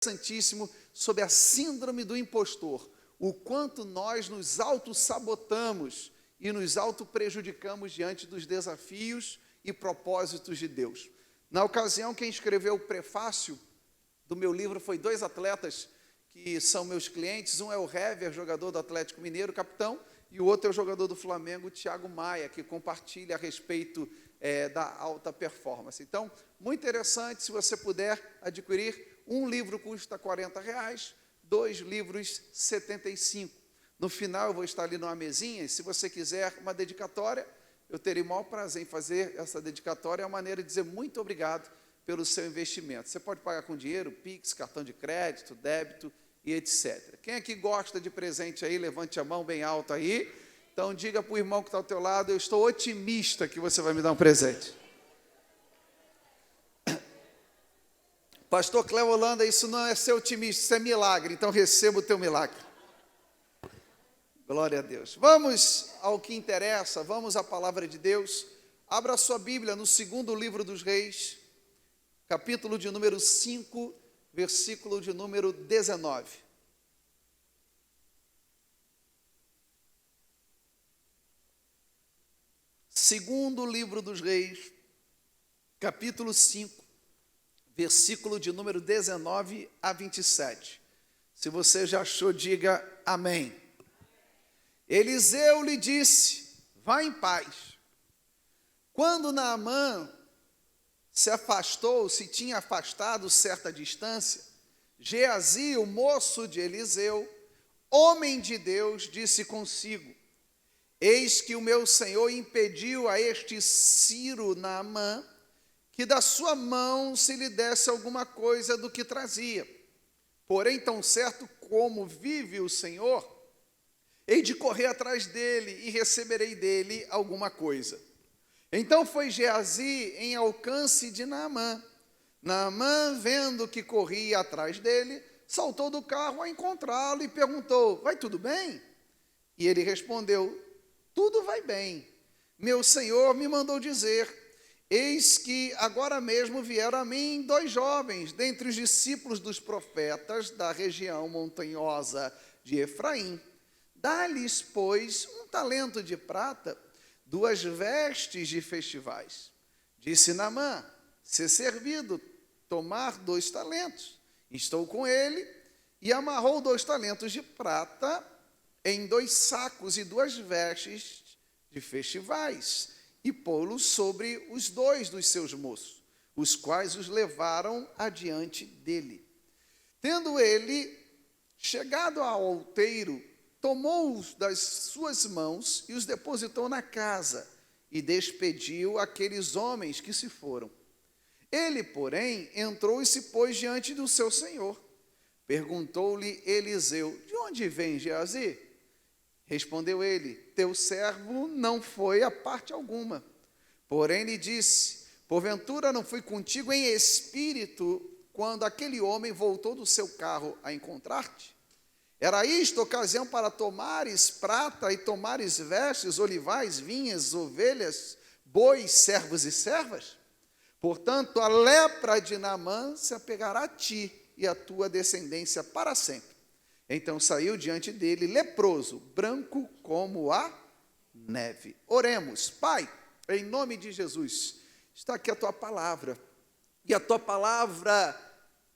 Santíssimo sobre a síndrome do impostor, o quanto nós nos auto-sabotamos e nos auto-prejudicamos diante dos desafios e propósitos de Deus. Na ocasião, quem escreveu o prefácio do meu livro foi 2 atletas que são meus clientes. Um é o Hever, jogador do Atlético Mineiro, capitão, e o outro é o jogador do Flamengo, o Thiago Maia, que compartilha a respeito da alta performance. Então, muito interessante, se você puder adquirir, um livro custa R$40, 2 livros R$75. No final, eu vou estar ali numa mesinha, e se você quiser uma dedicatória, eu terei o maior prazer em fazer essa dedicatória, é uma maneira de dizer muito obrigado pelo seu investimento. Você pode pagar com dinheiro, Pix, cartão de crédito, débito e etc. Quem aqui gosta de presente aí, levante a mão bem alto aí. Então, diga para o irmão que está ao teu lado, eu estou otimista que você vai me dar um presente. Pastor Cléo Holanda, isso não é ser otimista, isso é milagre, então receba o teu milagre. Glória a Deus. Vamos ao que interessa, vamos à palavra de Deus. Abra a sua Bíblia no 2º livro dos Reis, capítulo de número 5, versículo de número 19. Segundo livro dos Reis, capítulo 5, versículo de número 19 a 27. Se você já achou, diga amém. Eliseu lhe disse, vá em paz. Quando Naamã se tinha afastado certa distância, Geazi, o moço de Eliseu, homem de Deus, disse consigo, eis que o meu senhor impediu a este Ciro Naamã, que da sua mão se lhe desse alguma coisa do que trazia. Porém, tão certo como vive o Senhor, hei de correr atrás dele e receberei dele alguma coisa. Então foi Geazi em alcance de Naamã. Naamã, vendo que corria atrás dele, saltou do carro a encontrá-lo e perguntou, vai tudo bem? E ele respondeu, tudo vai bem. Meu senhor me mandou dizer, eis que agora mesmo vieram a mim 2 jovens, dentre os discípulos dos profetas da região montanhosa de Efraim. Dá-lhes, pois, 1 talento de prata, 2 vestes de festivais. Disse Naamã, ser servido, tomar 2 talentos. Estou com ele, e amarrou 2 talentos de prata em 2 sacos e 2 vestes de festivais, e pô-los sobre os 2 dos seus moços, os quais os levaram adiante dele. Tendo ele chegado ao outeiro, tomou-os das suas mãos e os depositou na casa, e despediu aqueles homens que se foram. Ele, porém, entrou e se pôs diante do seu senhor. Perguntou-lhe Eliseu, de onde vem Geazi? Respondeu ele, teu servo não foi a parte alguma. Porém lhe disse, porventura não fui contigo em espírito, quando aquele homem voltou do seu carro a encontrar-te? Era isto ocasião para tomares prata e tomares vestes, olivais, vinhas, ovelhas, bois, servos e servas? Portanto, a lepra de Naamã se apegará a ti e a tua descendência para sempre. Então saiu diante dele leproso, branco como a neve. Oremos. Pai, em nome de Jesus, está aqui a tua palavra, e a tua palavra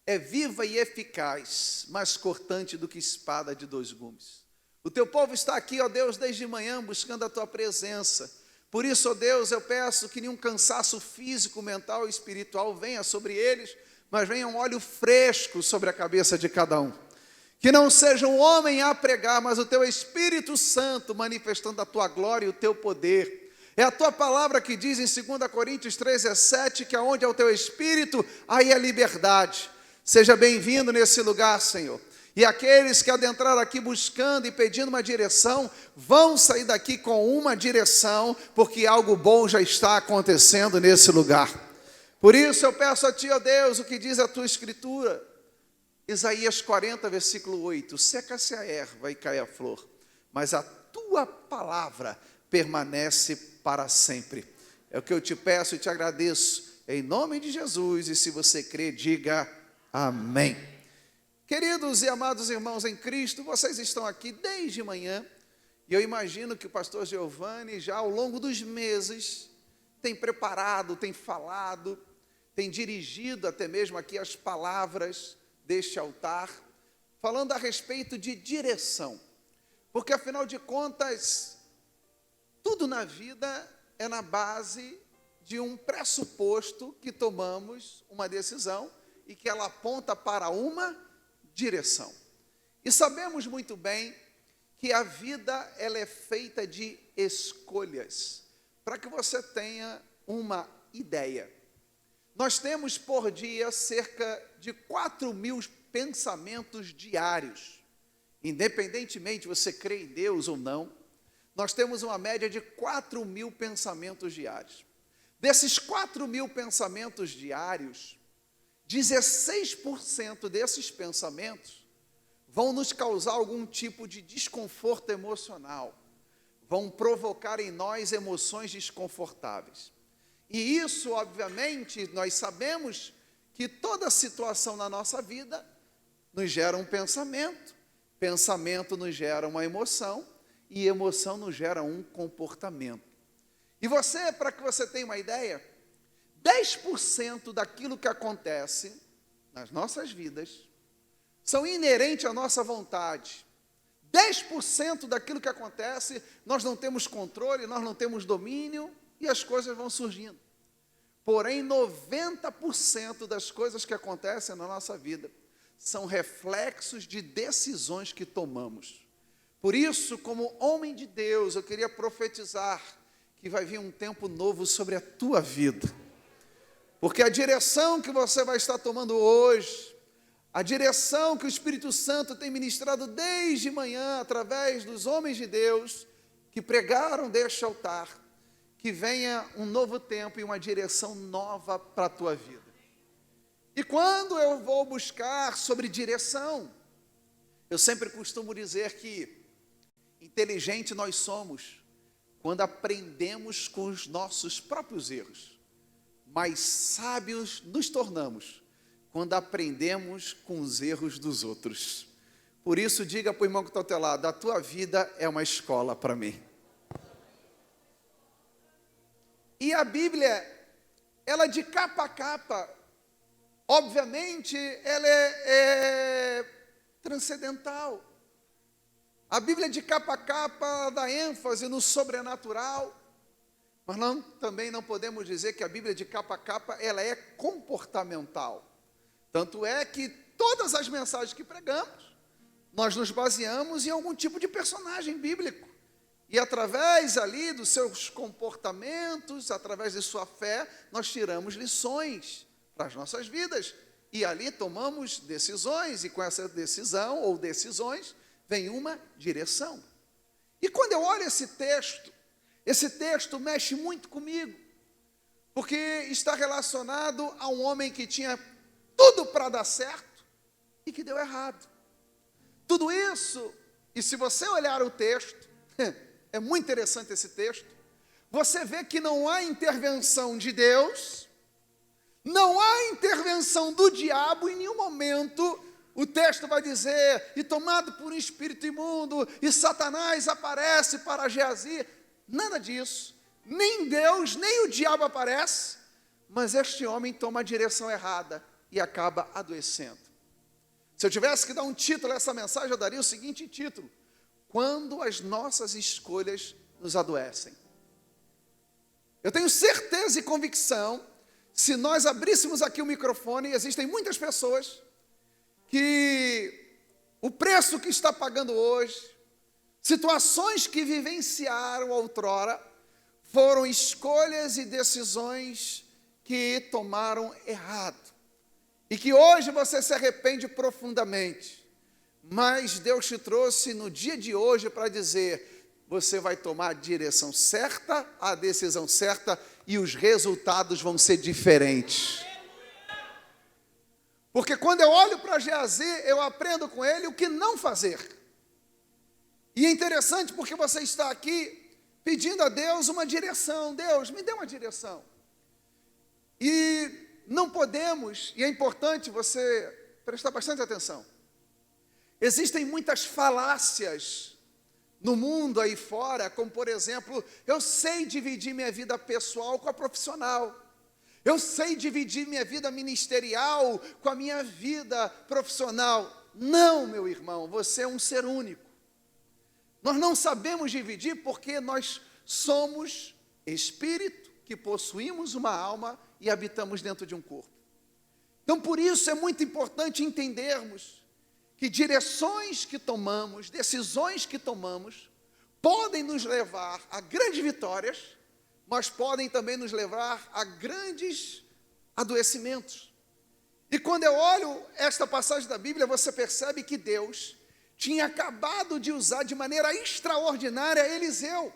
é viva e eficaz, mais cortante do que espada de 2 gumes. O teu povo está aqui, ó Deus, desde manhã, buscando a tua presença. Por isso, ó Deus, eu peço que nenhum cansaço físico, mental e espiritual venha sobre eles, mas venha um óleo fresco sobre a cabeça de cada um. Que não seja um homem a pregar, mas o teu Espírito Santo manifestando a tua glória e o teu poder. É a tua palavra que diz em 2 Coríntios 3,17, que aonde é o teu Espírito, aí é liberdade. Seja bem-vindo nesse lugar, Senhor. E aqueles que adentraram aqui buscando e pedindo uma direção, vão sair daqui com uma direção, porque algo bom já está acontecendo nesse lugar. Por isso eu peço a ti, ó Deus, o que diz a tua Escritura. Isaías 40, versículo 8, seca-se a erva e cai a flor, mas a tua palavra permanece para sempre. É o que eu te peço e te agradeço, em nome de Jesus, e se você crê, diga amém. Queridos e amados irmãos em Cristo, vocês estão aqui desde manhã, e eu imagino que o pastor Giovanni já ao longo dos meses tem preparado, tem falado, tem dirigido até mesmo aqui as palavras deste altar, falando a respeito de direção, porque afinal de contas, tudo na vida é na base de um pressuposto que tomamos uma decisão e que ela aponta para uma direção. E sabemos muito bem que a vida ela é feita de escolhas. Para que você tenha uma ideia, nós temos por dia cerca de 4.000 pensamentos diários. Independentemente você crê em Deus ou não, nós temos uma média de 4.000 pensamentos diários. Desses 4.000 pensamentos diários, 16% desses pensamentos vão nos causar algum tipo de desconforto emocional, vão provocar em nós emoções desconfortáveis. E isso, obviamente, nós sabemos que toda situação na nossa vida nos gera um pensamento, pensamento nos gera uma emoção, e emoção nos gera um comportamento. E você, para que você tenha uma ideia, 10% daquilo que acontece nas nossas vidas são inerentes à nossa vontade. 10% daquilo que acontece, nós não temos controle, nós não temos domínio e as coisas vão surgindo. Porém, 90% das coisas que acontecem na nossa vida são reflexos de decisões que tomamos. Por isso, como homem de Deus, eu queria profetizar que vai vir um tempo novo sobre a tua vida. Porque a direção que você vai estar tomando hoje, a direção que o Espírito Santo tem ministrado desde manhã, através dos homens de Deus, que pregaram deste altar, que venha um novo tempo e uma direção nova para a tua vida. E quando eu vou buscar sobre direção, eu sempre costumo dizer que inteligente nós somos quando aprendemos com os nossos próprios erros, mas sábios nos tornamos quando aprendemos com os erros dos outros. Por isso, diga para o irmão que está ao teu lado, a tua vida é uma escola para mim. E a Bíblia, ela de capa a capa, obviamente, ela é transcendental. A Bíblia de capa a capa dá ênfase no sobrenatural, mas também não podemos dizer que a Bíblia de capa a capa ela é comportamental. Tanto é que todas as mensagens que pregamos, nós nos baseamos em algum tipo de personagem bíblico. E através ali dos seus comportamentos, através de sua fé, nós tiramos lições para as nossas vidas. E ali tomamos decisões, e com essa decisão ou decisões, vem uma direção. E quando eu olho esse texto mexe muito comigo, porque está relacionado a um homem que tinha tudo para dar certo e que deu errado. Tudo isso, e se você olhar o texto, é muito interessante esse texto, você vê que não há intervenção de Deus, não há intervenção do diabo em nenhum momento. O texto vai dizer, e tomado por um espírito imundo, e Satanás aparece para Geazi. Nada disso, nem Deus, nem o diabo aparece, mas este homem toma a direção errada e acaba adoecendo. Se eu tivesse que dar um título a essa mensagem, eu daria o seguinte título: quando as nossas escolhas nos adoecem. Eu tenho certeza e convicção, se nós abríssemos aqui o microfone, e existem muitas pessoas que o preço que está pagando hoje, situações que vivenciaram outrora, foram escolhas e decisões que tomaram errado. E que hoje você se arrepende profundamente. Mas Deus te trouxe no dia de hoje para dizer, você vai tomar a direção certa, a decisão certa, e os resultados vão ser diferentes. Porque quando eu olho para Geazi, eu aprendo com ele o que não fazer. E é interessante porque você está aqui pedindo a Deus uma direção. Deus, me dê uma direção. E não podemos, e é importante você prestar bastante atenção, Existem muitas falácias no mundo aí fora, como por exemplo, eu sei dividir minha vida pessoal com a profissional. Eu sei dividir minha vida ministerial com a minha vida profissional. Não, meu irmão, você é um ser único. Nós não sabemos dividir porque nós somos espírito que possuímos uma alma e habitamos dentro de um corpo. Então, por isso é muito importante entendermos que direções que tomamos, decisões que tomamos, podem nos levar a grandes vitórias, mas podem também nos levar a grandes adoecimentos. E quando eu olho esta passagem da Bíblia, você percebe que Deus tinha acabado de usar de maneira extraordinária Eliseu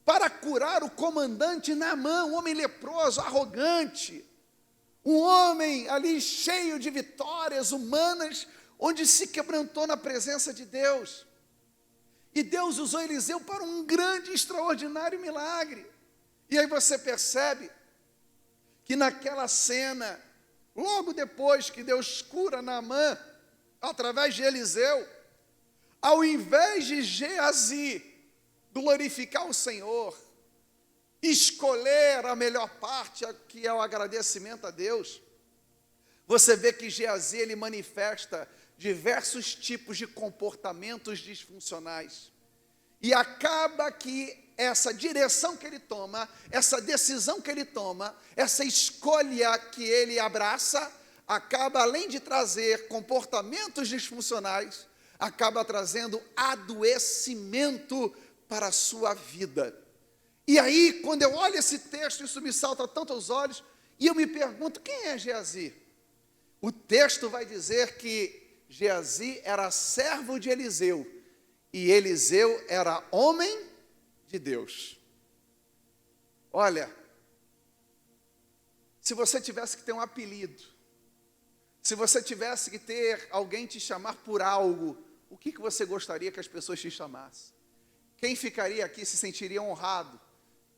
para curar o comandante Naamã, um homem leproso, arrogante, um homem ali cheio de vitórias humanas, onde se quebrantou na presença de Deus. E Deus usou Eliseu para um grande, extraordinário milagre. E aí você percebe que naquela cena, logo depois que Deus cura Naamã, através de Eliseu, ao invés de Geazi glorificar o Senhor, escolher a melhor parte, que é o agradecimento a Deus, você vê que Geazi, ele manifesta diversos tipos de comportamentos disfuncionais. E acaba que essa direção que ele toma, essa decisão que ele toma, essa escolha que ele abraça, acaba, além de trazer comportamentos disfuncionais, acaba trazendo adoecimento para a sua vida. E aí, quando eu olho esse texto, isso me salta tanto aos olhos, e eu me pergunto, quem é Geazi? O texto vai dizer que Geazi era servo de Eliseu, e Eliseu era homem de Deus. Olha, se você tivesse que ter um apelido, se você tivesse que ter alguém te chamar por algo, o que você gostaria que as pessoas te chamassem? Quem ficaria aqui se sentiria honrado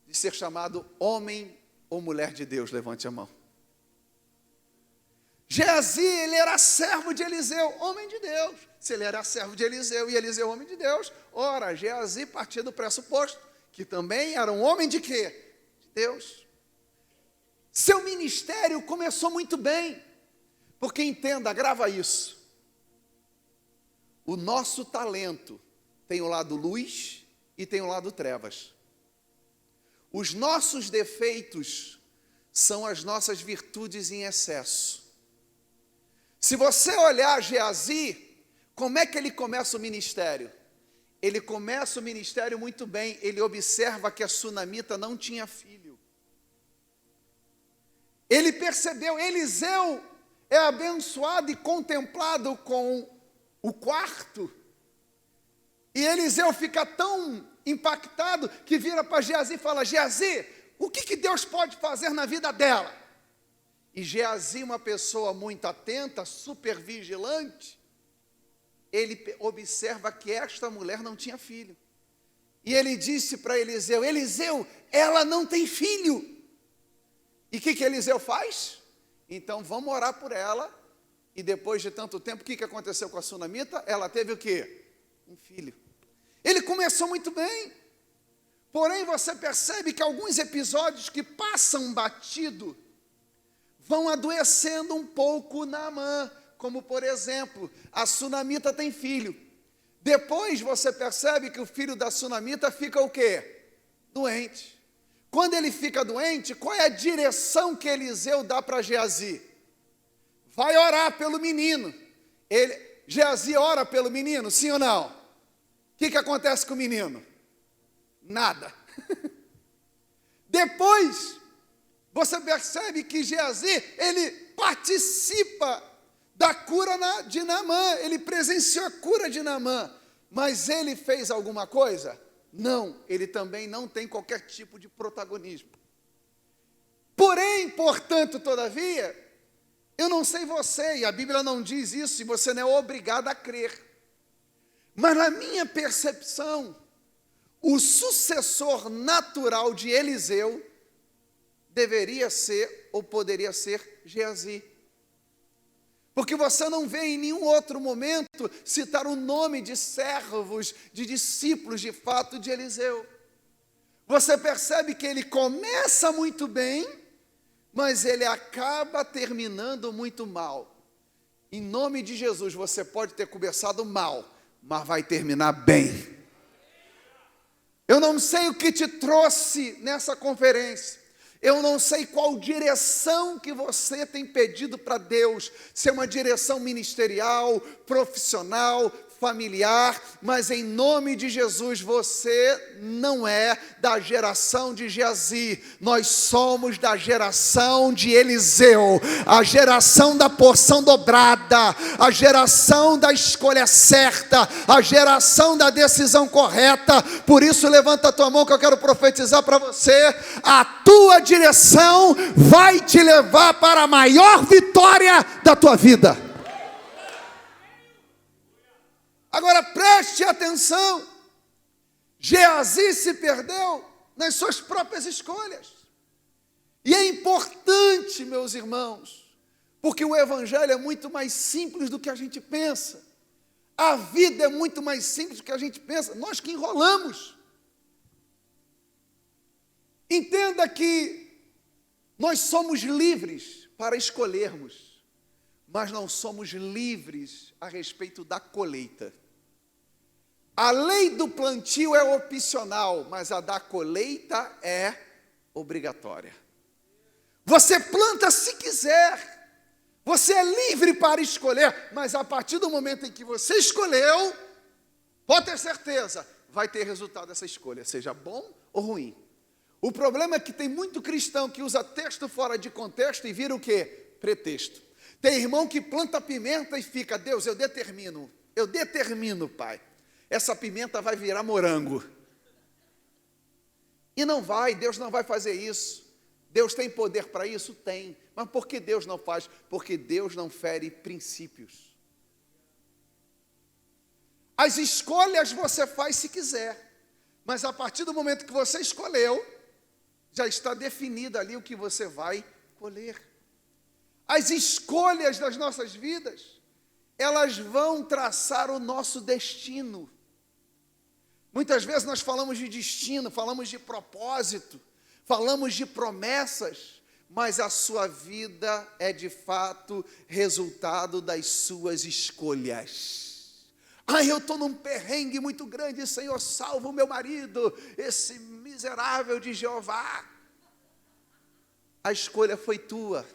de ser chamado homem ou mulher de Deus? Levante a mão. Geazi, ele era servo de Eliseu, homem de Deus. Se ele era servo de Eliseu e Eliseu homem de Deus, ora, Geazi partia do pressuposto que também era um homem de quê? De Deus. Seu ministério começou muito bem, porque entenda, grava isso. O nosso talento tem o lado luz e tem o lado trevas. Os nossos defeitos são as nossas virtudes em excesso. Se você olhar Geazi, como é que ele começa o ministério? Ele começa o ministério muito bem, ele observa que a sunamita não tinha filho. Ele percebeu, Eliseu é abençoado e contemplado com o quarto, e Eliseu fica tão impactado que vira para Geazi e fala, Geazi, o que Deus pode fazer na vida dela? E Geazi, uma pessoa muito atenta, super vigilante, ele observa que esta mulher não tinha filho. E ele disse para Eliseu, Eliseu, ela não tem filho. E o que Eliseu faz? Então vamos orar por ela. E depois de tanto tempo, o que aconteceu com a sunamita? Ela teve o quê? Um filho. Ele começou muito bem. Porém, você percebe que alguns episódios que passam batido vão adoecendo um pouco Naamã, como por exemplo, a sunamita tem filho. Depois você percebe que o filho da sunamita fica o quê? Doente. Quando ele fica doente, qual é a direção que Eliseu dá para Geazi? Vai orar pelo menino. Geazi ora pelo menino, sim ou não? O que acontece com o menino? Nada. Depois, você percebe que Geazi, ele participa da cura de Naamã, ele presenciou a cura de Naamã, mas ele fez alguma coisa? Não, ele também não tem qualquer tipo de protagonismo. Porém, portanto, todavia, eu não sei você, e a Bíblia não diz isso, e você não é obrigado a crer, mas na minha percepção, o sucessor natural de Eliseu deveria ser, ou poderia ser, Geazi. Porque você não vê em nenhum outro momento citar o nome de servos, de discípulos de fato de Eliseu. Você percebe que ele começa muito bem, mas ele acaba terminando muito mal. Em nome de Jesus, você pode ter começado mal, mas vai terminar bem. Eu não sei o que te trouxe nessa conferência. Eu não sei qual direção que você tem pedido para Deus, se é uma direção ministerial, profissional, familiar, mas em nome de Jesus, você não é da geração de Geazi, nós somos da geração de Eliseu, a geração da porção dobrada, a geração da escolha certa, a geração da decisão correta. Por isso levanta a tua mão que eu quero profetizar para você, a tua direção vai te levar para a maior vitória da tua vida. Agora preste atenção, Geazi se perdeu nas suas próprias escolhas. E é importante, meus irmãos, porque o evangelho é muito mais simples do que a gente pensa. A vida é muito mais simples do que a gente pensa, nós que enrolamos. Entenda que nós somos livres para escolhermos, mas não somos livres a respeito da colheita. A lei do plantio é opcional, mas a da colheita é obrigatória. Você planta se quiser, você é livre para escolher, mas a partir do momento em que você escolheu, pode ter certeza, vai ter resultado dessa escolha, seja bom ou ruim. O problema é que tem muito cristão que usa texto fora de contexto e vira o quê? Pretexto. Tem irmão que planta pimenta e fica, Deus, eu determino, Pai, essa pimenta vai virar morango. E não vai, Deus não vai fazer isso. Deus tem poder para isso? Tem. Mas por que Deus não faz? Porque Deus não fere princípios. As escolhas você faz se quiser, mas a partir do momento que você escolheu, já está definido ali o que você vai colher. As escolhas das nossas vidas, elas vão traçar o nosso destino. Muitas vezes nós falamos de destino, falamos de propósito, falamos de promessas, mas a sua vida é de fato resultado das suas escolhas. Eu estou num perrengue muito grande, Senhor, salva o meu marido, esse miserável de Jeová. A escolha foi tua.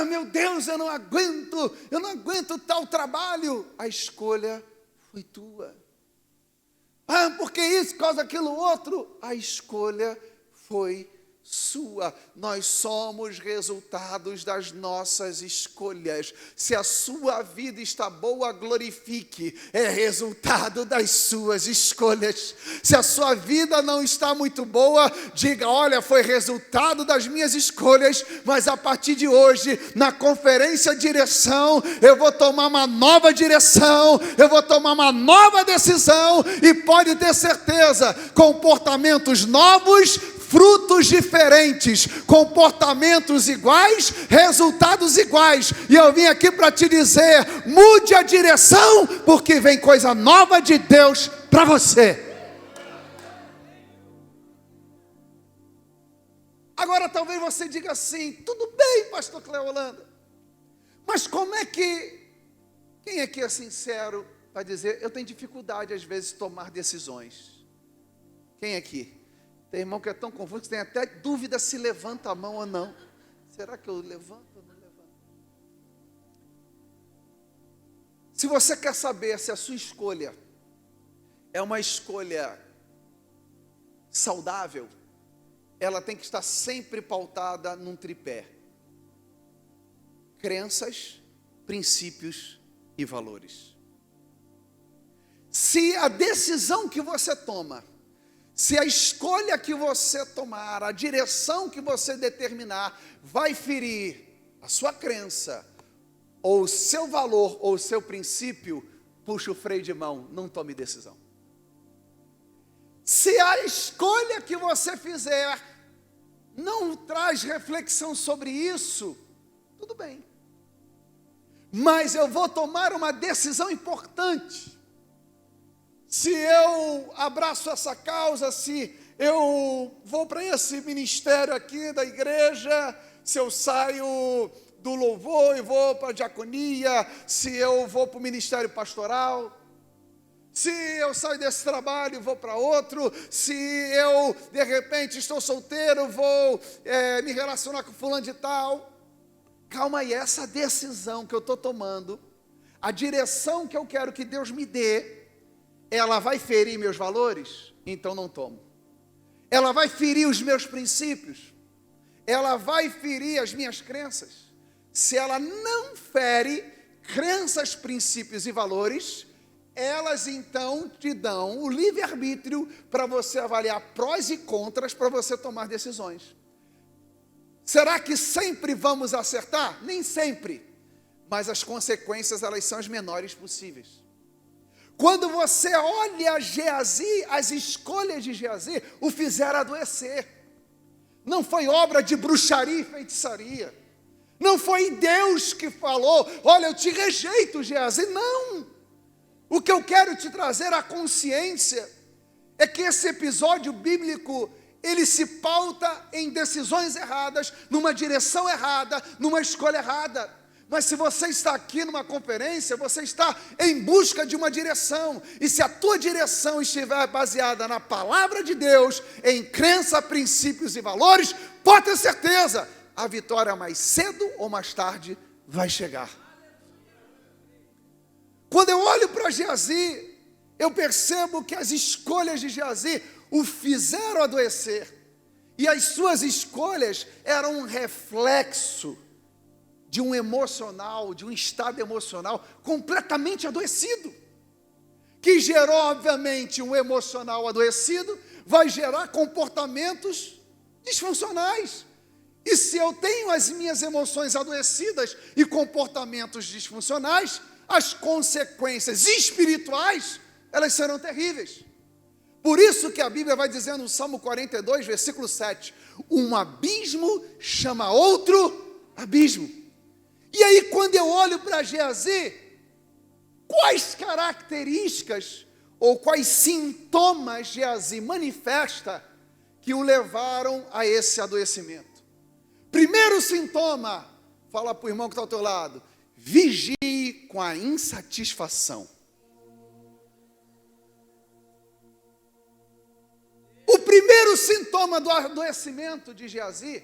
Meu Deus, eu não aguento tal trabalho. A escolha foi tua. Porque isso, por causa daquilo outro. A escolha foi sua. Nós somos resultados das nossas escolhas. Se a sua vida está boa, glorifique. É resultado das suas escolhas. Se a sua vida não está muito boa, diga, olha, foi resultado das minhas escolhas, mas a partir de hoje, na conferência direção, eu vou tomar uma nova direção, eu vou tomar uma nova decisão, e pode ter certeza, comportamentos novos, frutos diferentes, comportamentos iguais, resultados iguais. E eu vim aqui para te dizer, mude a direção, porque vem coisa nova de Deus para você. Agora talvez você diga assim, tudo bem, pastor Cléo Holanda, mas como é que, quem aqui é sincero para dizer, eu tenho dificuldade às vezes de tomar decisões? Quem aqui? Tem irmão que é tão confuso que tem até dúvida se levanta a mão ou não. Será que eu levanto ou não levanto? Se você quer saber se a sua escolha é uma escolha saudável, ela tem que estar sempre pautada num tripé: crenças, princípios e valores. Se a decisão que você toma, se a escolha que você tomar, a direção que você determinar, vai ferir a sua crença, ou o seu valor, ou o seu princípio, puxa o freio de mão, não tome decisão. Se a escolha que você fizer não traz reflexão sobre isso, tudo bem, mas eu vou tomar uma decisão importante. Se eu abraço essa causa, se eu vou para esse ministério aqui da igreja, se eu saio do louvor e vou para a diaconia, se eu vou para o ministério pastoral, se eu saio desse trabalho e vou para outro, se eu, de repente, estou solteiro, vou me relacionar com fulano de tal. Calma aí, essa decisão que eu estou tomando, a direção que eu quero que Deus me dê, ela vai ferir meus valores? Então não tomo. Ela vai ferir os meus princípios? Ela vai ferir as minhas crenças? Se ela não fere crenças, princípios e valores, elas então te dão o livre-arbítrio para você avaliar prós e contras para você tomar decisões. Será que sempre vamos acertar? Nem sempre, mas as consequências elas são as menores possíveis. Quando você olha Geazi, as escolhas de Geazi o fizeram adoecer. Não foi obra de bruxaria e feitiçaria. Não foi Deus que falou, olha, eu te rejeito, Geazi. Não. O que eu quero te trazer à consciência é que esse episódio bíblico, ele se pauta em decisões erradas, numa direção errada, numa escolha errada. Mas se você está aqui numa conferência, você está em busca de uma direção. E se a tua direção estiver baseada na palavra de Deus, em crença, princípios e valores, pode ter certeza, a vitória mais cedo ou mais tarde vai chegar. Quando eu olho para Geazi, eu percebo que as escolhas de Geazi o fizeram adoecer. E as suas escolhas eram um reflexo de um emocional, de um estado emocional completamente adoecido. Que gerou, obviamente, um emocional adoecido, vai gerar comportamentos disfuncionais. E se eu tenho as minhas emoções adoecidas e comportamentos disfuncionais, as consequências espirituais, elas serão terríveis. Por isso que a Bíblia vai dizer no Salmo 42, versículo 7, um abismo chama outro abismo. E aí quando eu olho para Geazi, quais características ou quais sintomas Geazi manifesta que o levaram a esse adoecimento? Primeiro sintoma, fala para o irmão que está ao teu lado, vigie com a insatisfação. O primeiro sintoma do adoecimento de Geazi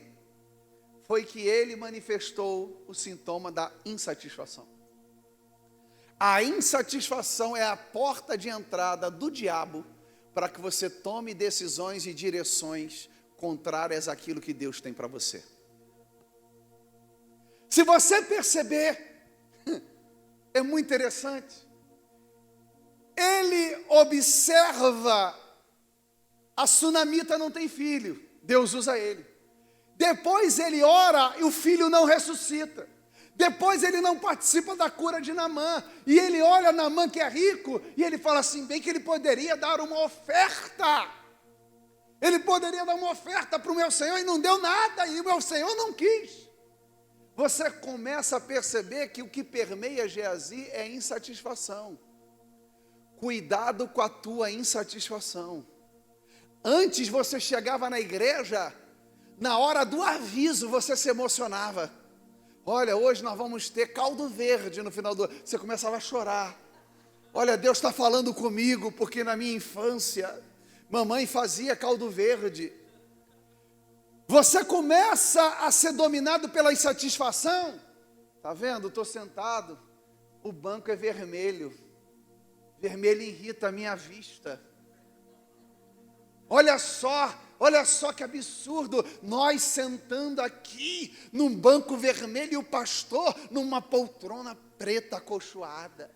foi que ele manifestou o sintoma da insatisfação. A insatisfação é a porta de entrada do diabo para que você tome decisões e direções contrárias àquilo que Deus tem para você. Se você perceber, é muito interessante, ele observa, a sunamita não tem filho, Deus usa ele. Depois ele ora e o filho não ressuscita. Depois ele não participa da cura de Naamã. E ele olha Naamã que é rico e ele fala assim, bem que ele poderia dar uma oferta. Ele poderia dar uma oferta para o meu Senhor e não deu nada, e o meu Senhor não quis. Você começa a perceber que o que permeia Geazi é insatisfação. Cuidado com a tua insatisfação. Antes você chegava na igreja, na hora do aviso você se emocionava. Olha, hoje nós vamos ter caldo verde no final do ano. Você começava a chorar. Olha, Deus está falando comigo, porque na minha infância, mamãe fazia caldo verde. Você começa a ser dominado pela insatisfação. Está vendo? Estou sentado, o banco é vermelho. Vermelho irrita a minha vista. Olha só que absurdo, nós sentando aqui num banco vermelho e o pastor numa poltrona preta acolchoada.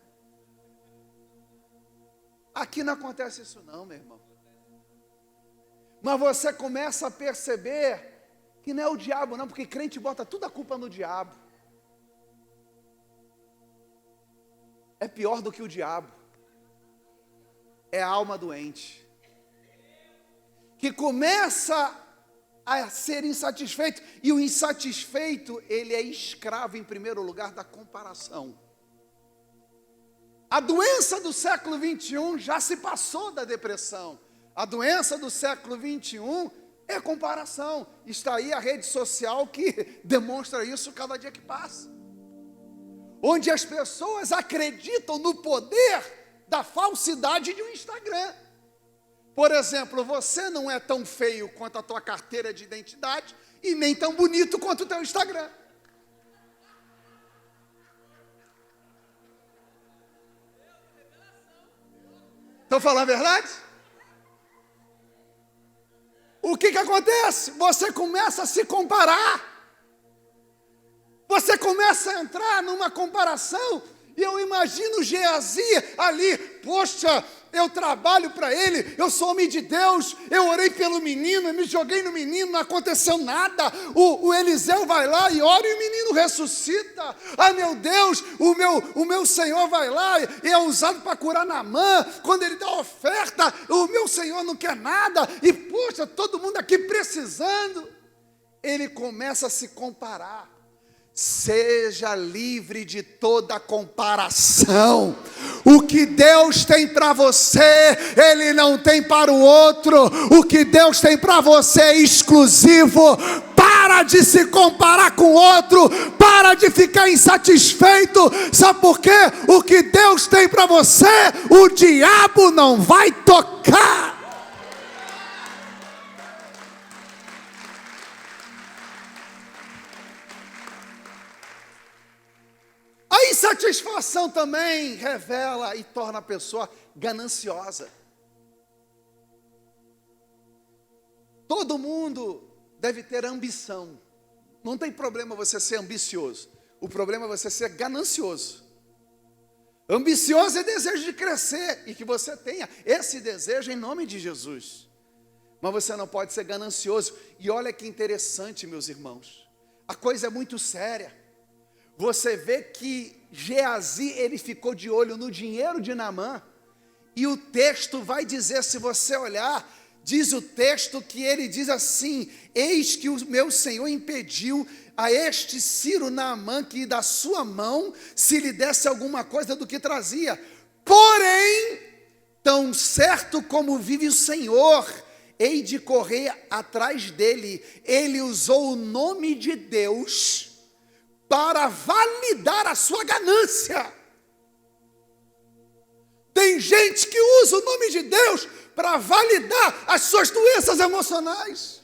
Aqui não acontece isso não, meu irmão. Mas você começa a perceber que não é o diabo não, porque crente bota toda a culpa no diabo. É pior do que o diabo. É a alma doente, que começa a ser insatisfeito. E o insatisfeito, ele é escravo, em primeiro lugar, da comparação. A doença do século 21 já se passou da depressão. A doença do século 21 é comparação. Está aí a rede social que demonstra isso cada dia que passa. Onde as pessoas acreditam no poder da falsidade de um Instagram. Por exemplo, você não é tão feio quanto a tua carteira de identidade e nem tão bonito quanto o teu Instagram. Estou falando a verdade? O que acontece? Você começa a se comparar. Você começa a entrar numa comparação. E eu imagino Geazi ali, poxa, eu trabalho para ele, eu sou homem de Deus, eu orei pelo menino, eu me joguei no menino, não aconteceu nada. O Eliseu vai lá e ora e o menino ressuscita. Ah, meu Deus, o meu Senhor vai lá e é usado para curar Naamã. Quando ele dá oferta, o meu Senhor não quer nada. E poxa, todo mundo aqui precisando. Ele começa a se comparar. Seja livre de toda comparação. O que Deus tem para você, Ele não tem para o outro. O que Deus tem para você é exclusivo. Para de se comparar com o outro. Para de ficar insatisfeito. Sabe por quê? O que Deus tem para você, o diabo não vai tocar. A insatisfação também revela e torna a pessoa gananciosa. Todo mundo deve ter ambição. Não tem problema você ser ambicioso. O problema é você ser ganancioso. Ambicioso é desejo de crescer e que você tenha esse desejo em nome de Jesus. Mas você não pode ser ganancioso. E olha que interessante, meus irmãos. A coisa é muito séria. Você vê que Geazi, ele ficou de olho no dinheiro de Naamã, e o texto vai dizer, se você olhar, diz o texto que ele diz assim: eis que o meu Senhor impediu a este Ciro Naamã que da sua mão se lhe desse alguma coisa do que trazia. Porém, tão certo como vive o Senhor, hei de correr atrás dele. Ele usou o nome de Deus para validar a sua ganância. Tem gente que usa o nome de Deus para validar as suas doenças emocionais.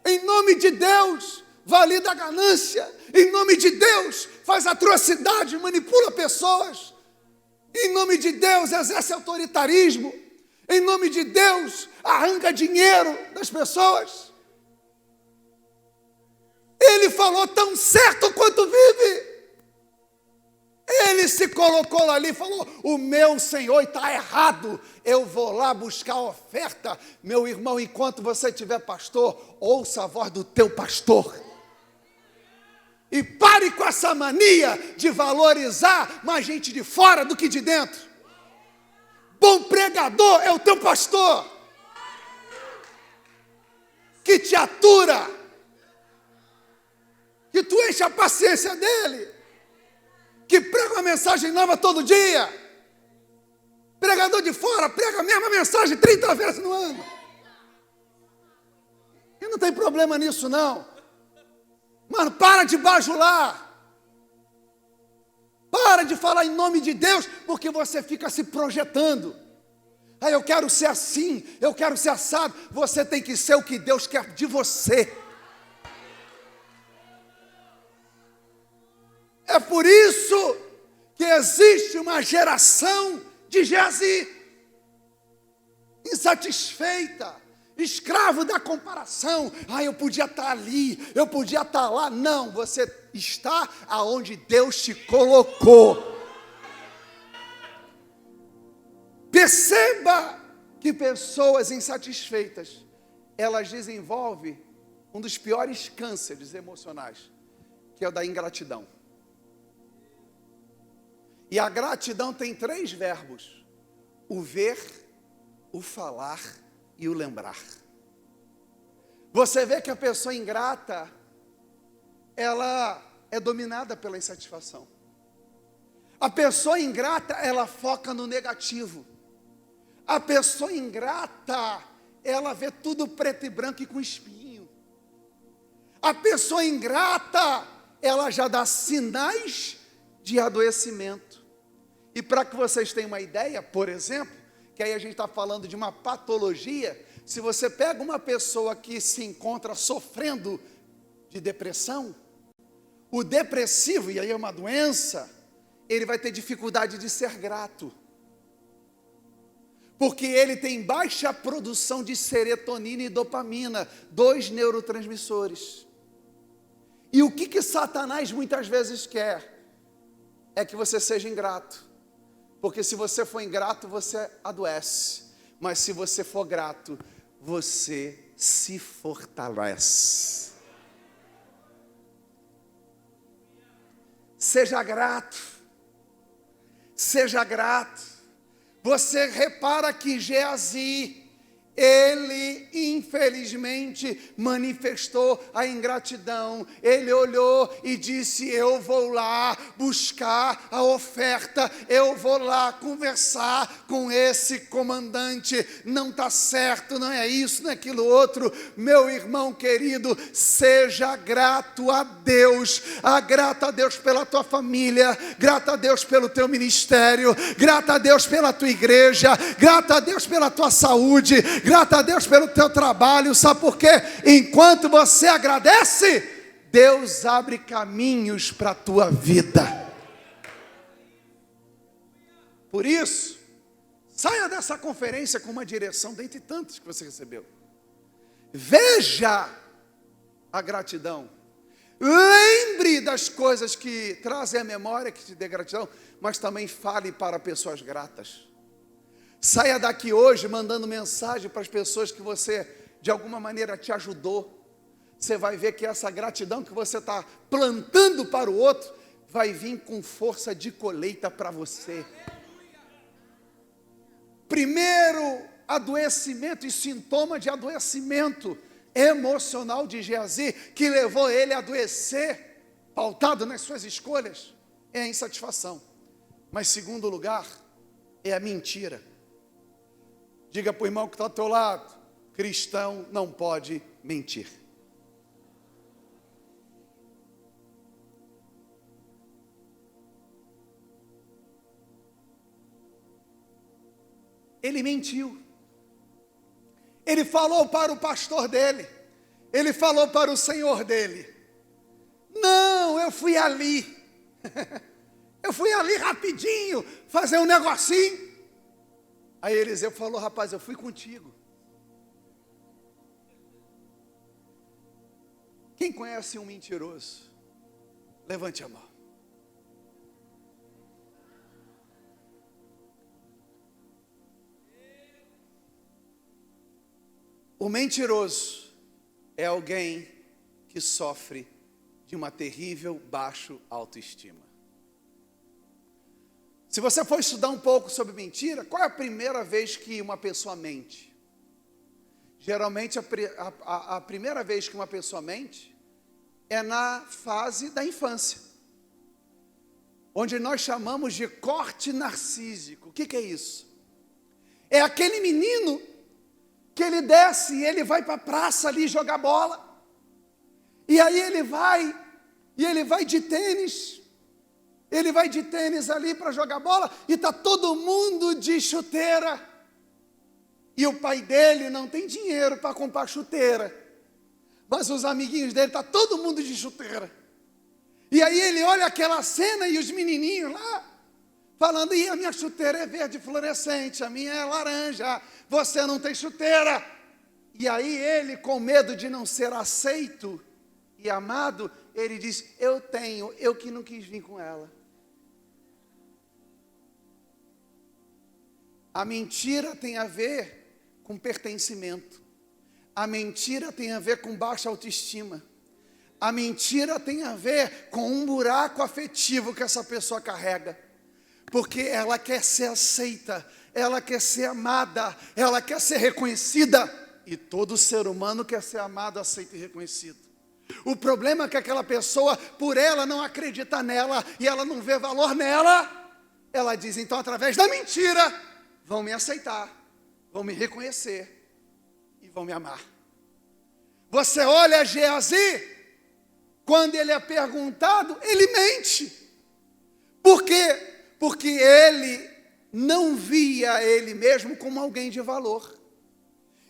Em nome de Deus, valida a ganância. Em nome de Deus, faz atrocidade, manipula pessoas. Em nome de Deus, exerce autoritarismo. Em nome de Deus, arranca dinheiro das pessoas. Ele falou tão certo quanto vive. Ele se colocou ali e falou: o meu Senhor está errado, eu vou lá buscar a oferta. Meu irmão, enquanto você tiver pastor, ouça a voz do teu pastor. E pare com essa mania de valorizar mais gente de fora do que de dentro. Bom pregador é o teu pastor, que te atura, que tu enche a paciência dele, que prega uma mensagem nova todo dia. Pregador de fora prega a mesma mensagem 30 vezes no ano. E não tem problema nisso não. Mano, para de bajular. Para de falar em nome de Deus, porque você fica se projetando. Ah, eu quero ser assim, eu quero ser assado. Você tem que ser o que Deus quer de você. É por isso que existe uma geração de Geazi, insatisfeita, escravo da comparação. Ah, eu podia estar ali, eu podia estar lá. Não, você está aonde Deus te colocou. Perceba que pessoas insatisfeitas, elas desenvolvem um dos piores cânceres emocionais, que é o da ingratidão. E a gratidão tem 3 verbos: o ver, o falar e o lembrar. Você vê que a pessoa ingrata, ela é dominada pela insatisfação. A pessoa ingrata, ela foca no negativo. A pessoa ingrata, ela vê tudo preto e branco e com espinho. A pessoa ingrata, ela já dá sinais de adoecimento. E para que vocês tenham uma ideia, por exemplo, que aí a gente está falando de uma patologia, se você pega uma pessoa que se encontra sofrendo de depressão, o depressivo, e aí é uma doença, ele vai ter dificuldade de ser grato. Porque ele tem baixa produção de serotonina e dopamina, 2 neurotransmissores. E o que Satanás muitas vezes quer? É que você seja ingrato. Porque se você for ingrato, você adoece. Mas se você for grato, você se fortalece. Seja grato. Seja grato. Você repara que Geazi, ele infelizmente manifestou a ingratidão. Ele olhou e disse: eu vou lá buscar a oferta, eu vou lá conversar com esse comandante. Não está certo, não é isso, não é aquilo outro. Meu irmão querido, seja grato a Deus. Grato a Deus pela tua família, grato a Deus pelo teu ministério, grato a Deus pela tua igreja, grato a Deus pela tua saúde, grato a Deus pelo teu trabalho. Sabe por quê? Enquanto você agradece, Deus abre caminhos para a tua vida. Por isso, saia dessa conferência com uma direção dentre tantas que você recebeu. Veja a gratidão. Lembre das coisas que trazem a memória, que te dê gratidão, mas também fale para pessoas gratas. Saia daqui hoje mandando mensagem para as pessoas que você, de alguma maneira, te ajudou. Você vai ver que essa gratidão que você está plantando para o outro, vai vir com força de colheita para você. Primeiro adoecimento e sintoma de adoecimento emocional de Geazi, que levou ele a adoecer, pautado nas suas escolhas, é a insatisfação. Mas segundo lugar, é a mentira. Diga para o irmão que está ao teu lado: cristão não pode mentir. Ele mentiu. Ele falou para o pastor dele, ele falou para o senhor dele: não, eu fui ali, eu fui ali rapidinho, fazer um negocinho. Aí Eliseu falou: rapaz, eu fui contigo. Quem conhece um mentiroso? Levante a mão. O mentiroso é alguém que sofre de uma terrível baixa autoestima. Se você for estudar um pouco sobre mentira, qual é a primeira vez que uma pessoa mente? Geralmente a primeira vez que uma pessoa mente é na fase da infância, onde nós chamamos de corte narcísico. O que é isso? É aquele menino que ele desce e ele vai para a praça ali jogar bola, e aí ele vai de tênis. Ele vai de tênis ali para jogar bola e está todo mundo de chuteira. E o pai dele não tem dinheiro para comprar chuteira. Mas os amiguinhos dele, está todo mundo de chuteira. E aí ele olha aquela cena e os menininhos lá, falando: e a minha chuteira é verde fluorescente, a minha é laranja, você não tem chuteira. E aí ele, com medo de não ser aceito e amado, ele diz: eu tenho, eu que não quis vir com ela. A mentira tem a ver com pertencimento. A mentira tem a ver com baixa autoestima. A mentira tem a ver com um buraco afetivo que essa pessoa carrega. Porque ela quer ser aceita, ela quer ser amada, ela quer ser reconhecida. E todo ser humano quer ser amado, aceito e reconhecido. O problema é que aquela pessoa, por ela não acreditar nela e ela não vê valor nela, ela diz, então através da mentira, vão me aceitar, vão me reconhecer e vão me amar. Você olha Geazi, quando ele é perguntado, ele mente. Por quê? Porque ele não via ele mesmo como alguém de valor.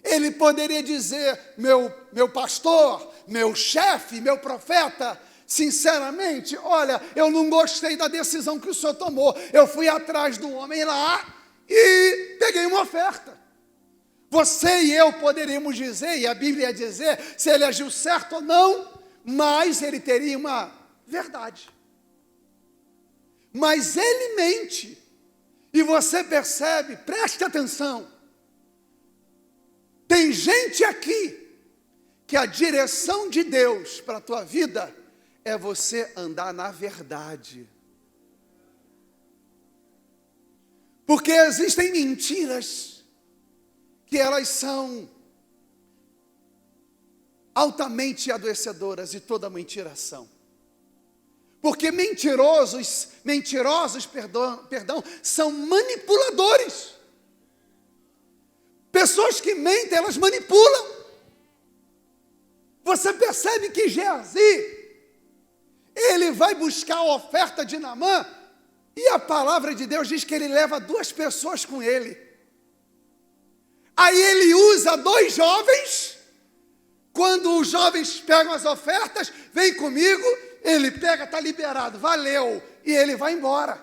Ele poderia dizer, meu pastor, meu chefe, meu profeta, sinceramente, olha, eu não gostei da decisão que o senhor tomou. Eu fui atrás do homem lá e peguei uma oferta. Você e eu poderíamos dizer, e a Bíblia ia dizer, se ele agiu certo ou não, mas ele teria uma verdade. Mas ele mente. E você percebe, preste atenção. Tem gente aqui que a direção de Deus para a tua vida é você andar na verdade. Porque existem mentiras que elas são altamente adoecedoras, e toda mentira são. Porque mentirosos, são manipuladores. Pessoas que mentem, elas manipulam. Você percebe que Geazi, ele vai buscar a oferta de Naamã, e a palavra de Deus diz que ele leva 2 pessoas com ele. Aí ele usa 2 jovens. Quando os jovens pegam as ofertas, vem comigo, ele pega, está liberado, valeu, e ele vai embora.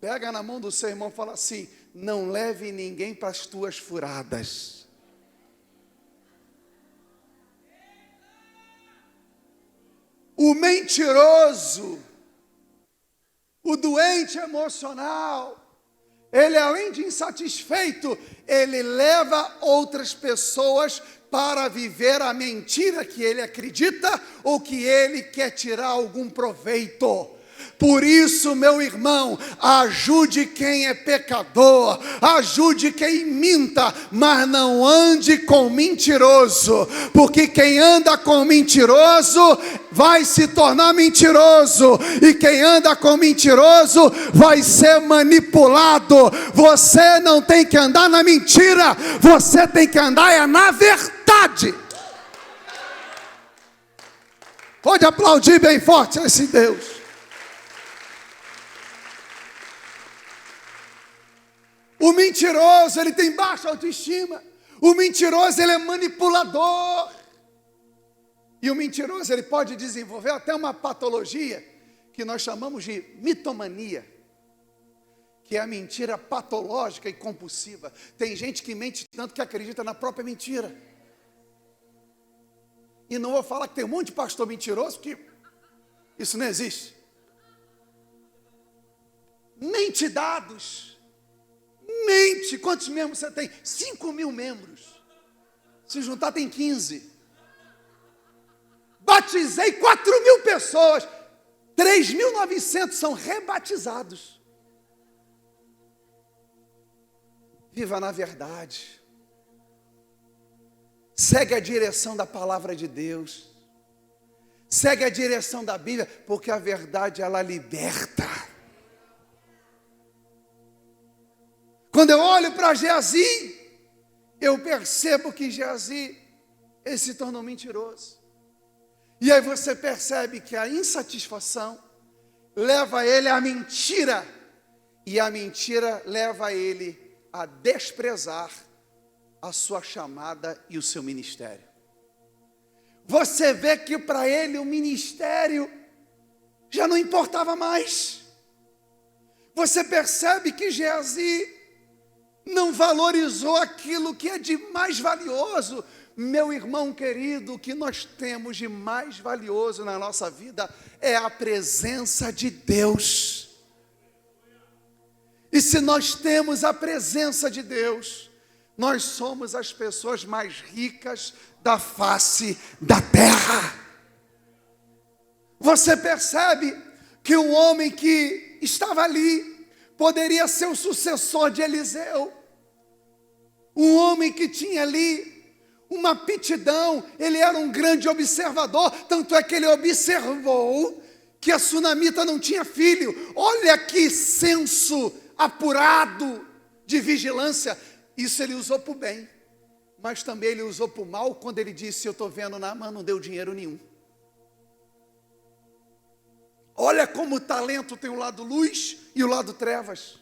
Pega na mão do seu irmão e fala assim, não leve ninguém para as tuas furadas. O mentiroso, o doente emocional, ele além de insatisfeito, ele leva outras pessoas para viver a mentira que ele acredita ou que ele quer tirar algum proveito. Por isso, meu irmão, ajude quem é pecador, ajude quem minta, mas não ande com mentiroso, porque quem anda com mentiroso vai se tornar mentiroso, e quem anda com mentiroso vai ser manipulado. Você não tem que andar na mentira, você tem que andar na verdade. Pode aplaudir bem forte a esse Deus. O mentiroso, ele tem baixa autoestima. O mentiroso, ele é manipulador. E o mentiroso, ele pode desenvolver até uma patologia que nós chamamos de mitomania, que é a mentira patológica e compulsiva. Tem gente que mente tanto que acredita na própria mentira. E não vou falar que tem um monte de pastor mentiroso, porque isso não existe. Mente dados. Mente. Quantos membros você tem? 5.000 membros. Se juntar tem 15. Batizei 4.000 pessoas. 3.900 são rebatizados. Viva na verdade. Segue a direção da palavra de Deus. Segue a direção da Bíblia, porque a verdade ela liberta. Quando eu olho para Geazi, eu percebo que Geazi, ele se tornou mentiroso. E aí você percebe que a insatisfação leva ele à mentira, e a mentira leva ele a desprezar a sua chamada e o seu ministério. Você vê que para ele o ministério já não importava mais. Você percebe que Geazi não valorizou aquilo que é de mais valioso. Meu irmão querido, o que nós temos de mais valioso na nossa vida é a presença de Deus. E se nós temos a presença de Deus, nós somos as pessoas mais ricas da face da terra. Você percebe que um homem que estava ali poderia ser o sucessor de Eliseu. Um homem que tinha ali uma aptidão, ele era um grande observador, tanto é que ele observou que a sunamita não tinha filho. Olha que senso apurado de vigilância. Isso ele usou para o bem, mas também ele usou para o mal, quando ele disse: eu estou vendo Naamã não deu dinheiro nenhum. Olha como o talento tem o lado luz e o lado trevas.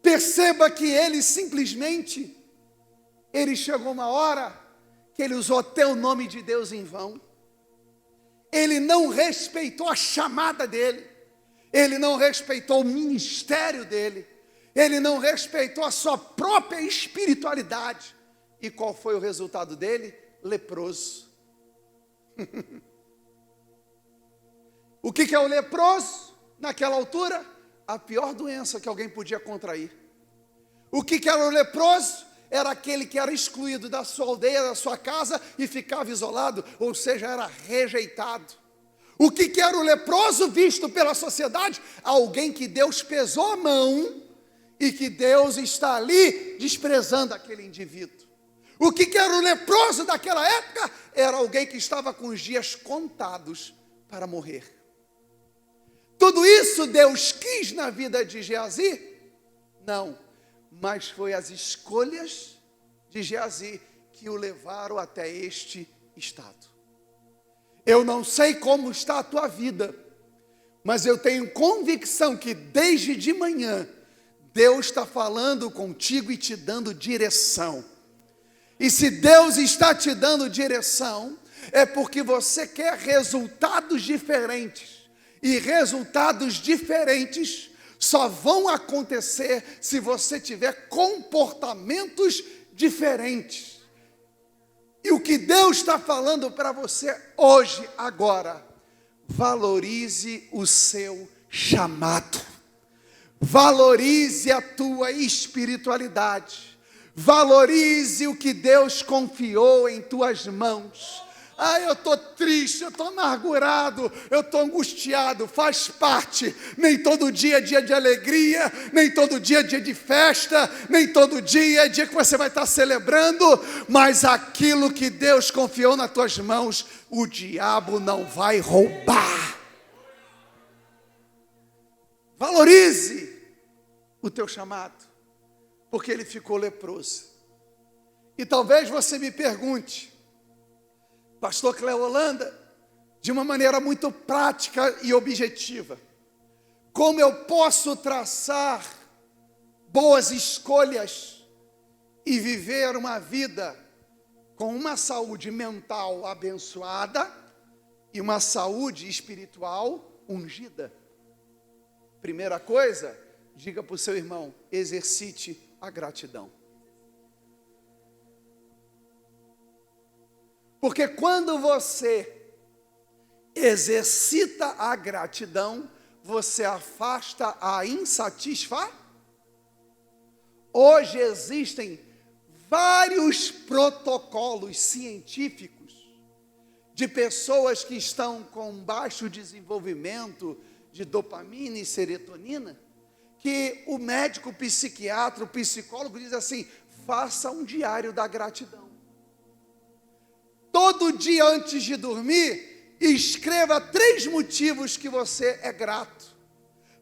Perceba que ele simplesmente, ele chegou uma hora que ele usou até o nome de Deus em vão. Ele não respeitou a chamada dele, ele não respeitou o ministério dele, ele não respeitou a sua própria espiritualidade. E qual foi o resultado dele? Leproso. O que é o leproso naquela altura? A pior doença que alguém podia contrair. O que era o leproso? Era aquele que era excluído da sua aldeia, da sua casa e ficava isolado, ou seja, era rejeitado. O que era o leproso visto pela sociedade? Alguém que Deus pesou a mão e que Deus está ali desprezando aquele indivíduo. O que era o leproso daquela época? Era alguém que estava com os dias contados para morrer. Tudo isso Deus quis na vida de Geazi? Não, mas foi as escolhas de Geazi que o levaram até este estado. Eu não sei como está a tua vida, mas eu tenho convicção que desde de manhã Deus está falando contigo e te dando direção. E se Deus está te dando direção, é porque você quer resultados diferentes. E resultados diferentes só vão acontecer se você tiver comportamentos diferentes. E o que Deus está falando para você hoje, agora, valorize o seu chamado, valorize a tua espiritualidade, valorize o que Deus confiou em tuas mãos. Eu estou triste, eu estou amargurado, eu estou angustiado, faz parte. Nem todo dia é dia de alegria, nem todo dia é dia de festa, nem todo dia é dia que você vai estar celebrando, mas aquilo que Deus confiou nas tuas mãos, o diabo não vai roubar. Valorize o teu chamado, porque ele ficou leproso. E talvez você me pergunte: Pastor Cléo Holanda, de uma maneira muito prática e objetiva, como eu posso traçar boas escolhas e viver uma vida com uma saúde mental abençoada e uma saúde espiritual ungida? Primeira coisa, diga para o seu irmão: exercite a gratidão. Porque quando você exercita a gratidão, você afasta a insatisfação. Hoje existem vários protocolos científicos de pessoas que estão com baixo desenvolvimento de dopamina e serotonina, que o médico, o psiquiatra, o psicólogo diz assim: faça um diário da gratidão. Todo dia antes de dormir, escreva 3 motivos que você é grato.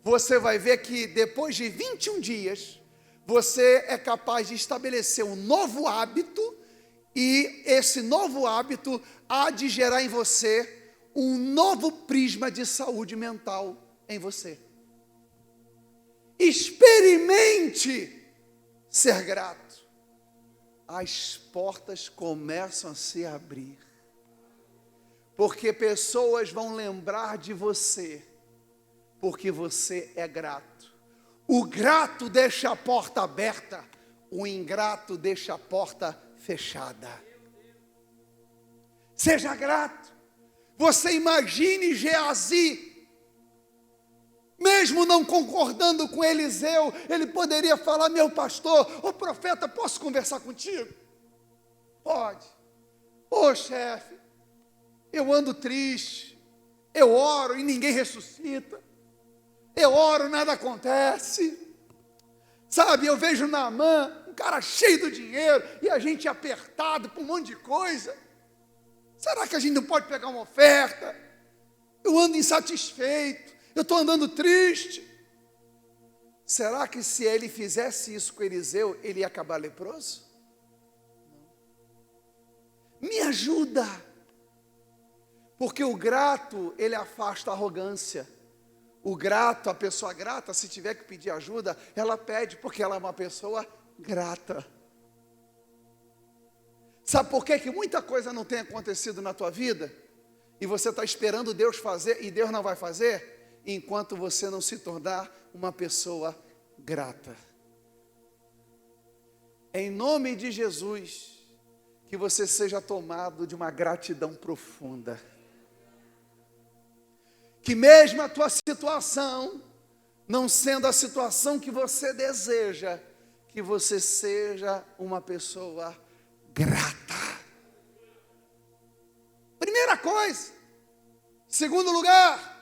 Você vai ver que depois de 21 dias, você é capaz de estabelecer um novo hábito, e esse novo hábito há de gerar em você um novo prisma de saúde mental em você. Experimente ser grato. As portas começam a se abrir, porque pessoas vão lembrar de você, porque você é grato. O grato deixa a porta aberta, o ingrato deixa a porta fechada. Seja grato. Você imagine Geazi, mesmo não concordando com Eliseu, ele poderia falar: meu pastor, ô profeta, posso conversar contigo? Pode. Ô chefe, eu ando triste, eu oro e ninguém ressuscita, eu oro, nada acontece, sabe, eu vejo Naamã, um cara cheio do dinheiro e a gente apertado com um monte de coisa. Será que a gente não pode pegar uma oferta? Eu ando insatisfeito, eu estou andando triste. Será que se ele fizesse isso com Eliseu, ele ia acabar leproso? Não. Me ajuda. Porque o grato, ele afasta a arrogância. O grato, a pessoa grata, se tiver que pedir ajuda, ela pede, porque ela é uma pessoa grata. Sabe por quê que muita coisa não tem acontecido na tua vida? E você está esperando Deus fazer, e Deus não vai fazer, enquanto você não se tornar uma pessoa grata. Em nome de Jesus, que você seja tomado de uma gratidão profunda. Que mesmo a tua situação, não sendo a situação que você deseja, que você seja uma pessoa grata. Primeira coisa. Segundo lugar,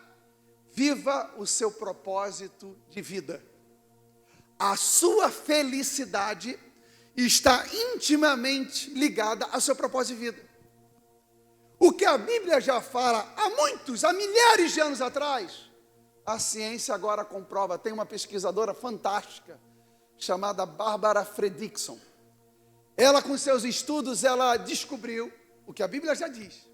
viva o seu propósito de vida. A sua felicidade está intimamente ligada ao seu propósito de vida. O que a Bíblia já fala há milhares de anos atrás, a ciência agora comprova. Tem uma pesquisadora fantástica, chamada Barbara Fredrickson. Ela, com seus estudos, ela descobriu o que a Bíblia já diz.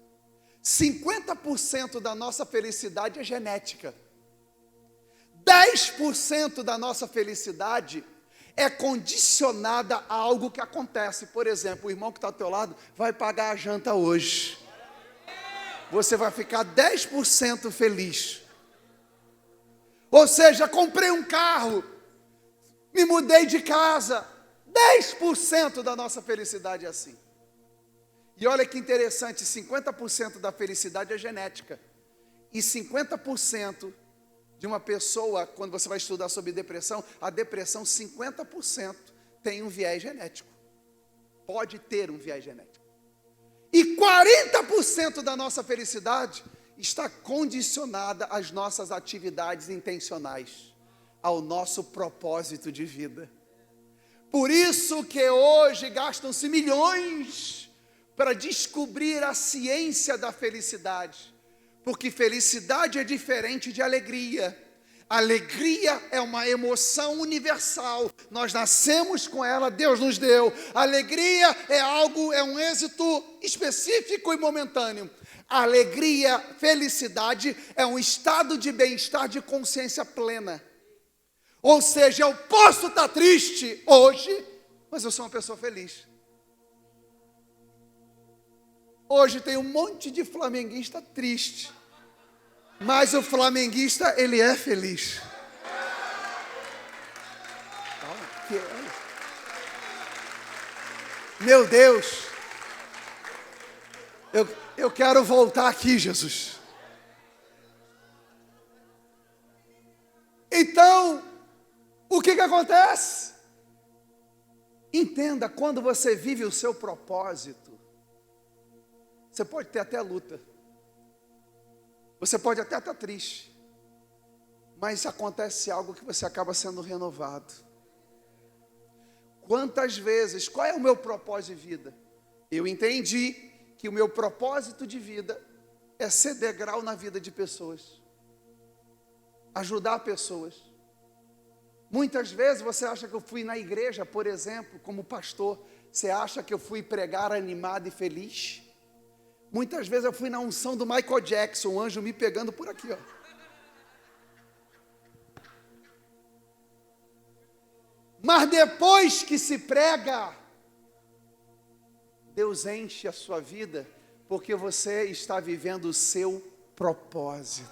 50% da nossa felicidade é genética. 10% da nossa felicidade é condicionada a algo que acontece. Por exemplo, o irmão que está ao teu lado vai pagar a janta hoje. Você vai ficar 10% feliz. Ou seja, comprei um carro, me mudei de casa. 10% da nossa felicidade é assim. E olha que interessante, 50% da felicidade é genética. E 50% de uma pessoa, quando você vai estudar sobre depressão, a depressão 50% tem um viés genético. Pode ter um viés genético. E 40% da nossa felicidade está condicionada às nossas atividades intencionais, ao nosso propósito de vida. Por isso que hoje gastam-se milhões para descobrir a ciência da felicidade. Porque felicidade é diferente de alegria. Alegria é uma emoção universal. Nós nascemos com ela, Deus nos deu. Alegria é um êxito específico e momentâneo. Alegria, felicidade é um estado de bem-estar, de consciência plena. Ou seja, eu posso estar triste hoje, mas eu sou uma pessoa feliz. Hoje tem um monte de flamenguista triste. Mas o flamenguista, ele é feliz. Meu Deus. Eu quero voltar aqui, Jesus. Então, o que acontece? Entenda, quando você vive o seu propósito, você pode ter até luta. Você pode até estar triste, mas acontece algo que você acaba sendo renovado. Quantas vezes, qual é o meu propósito de vida? Eu entendi que o meu propósito de vida é ser degrau na vida de pessoas, ajudar pessoas. Muitas vezes você acha que eu fui na igreja, por exemplo, como pastor, você acha que eu fui pregar animado e feliz? Muitas vezes eu fui na unção do Michael Jackson, o anjo me pegando por aqui, ó. Mas depois que se prega, Deus enche a sua vida, porque você está vivendo o seu propósito.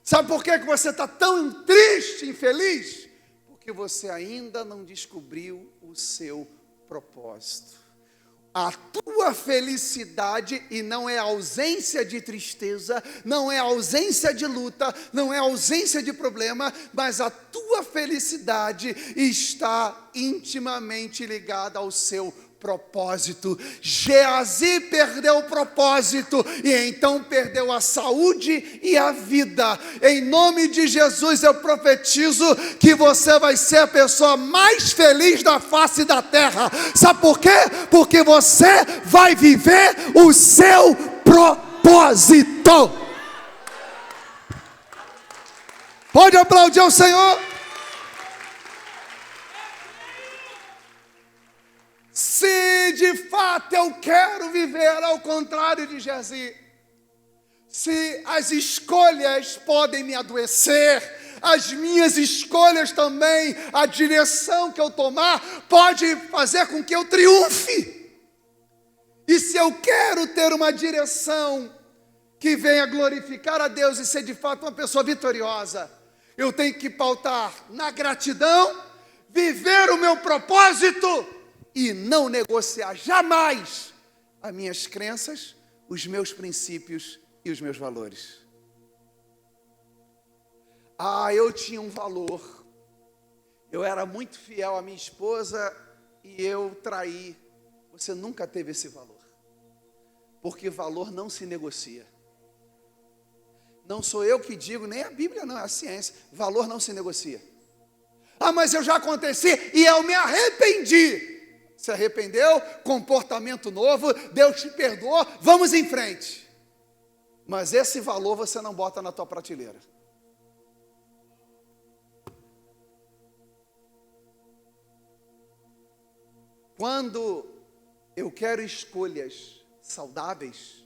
Sabe por que você está tão triste, infeliz? Porque você ainda não descobriu o seu propósito. A tua felicidade, e não é ausência de tristeza, não é ausência de luta, não é ausência de problema, mas a tua felicidade está intimamente ligada ao seu propósito. Geazi perdeu o propósito e então perdeu a saúde e a vida. Em nome de Jesus eu profetizo que você vai ser a pessoa mais feliz da face da terra. Sabe por quê? Porque você vai viver o seu propósito. Pode aplaudir ao Senhor? Se de fato eu quero viver ao contrário de Geazi, se as escolhas podem me adoecer, as minhas escolhas também, a direção que eu tomar, pode fazer com que eu triunfe. E se eu quero ter uma direção que venha glorificar a Deus e ser de fato uma pessoa vitoriosa, eu tenho que pautar na gratidão, viver o meu propósito e não negociar jamais as minhas crenças, os meus princípios e os meus valores. Eu tinha um valor. Eu era muito fiel à minha esposa e eu traí. Você nunca teve esse valor. Porque valor não se negocia. Não sou eu que digo, nem a Bíblia não, é a ciência. Valor não se negocia. Mas eu já aconteci e eu me arrependi. Se arrependeu, comportamento novo, Deus te perdoou, vamos em frente. Mas esse valor você não bota na tua prateleira. Quando eu quero escolhas saudáveis,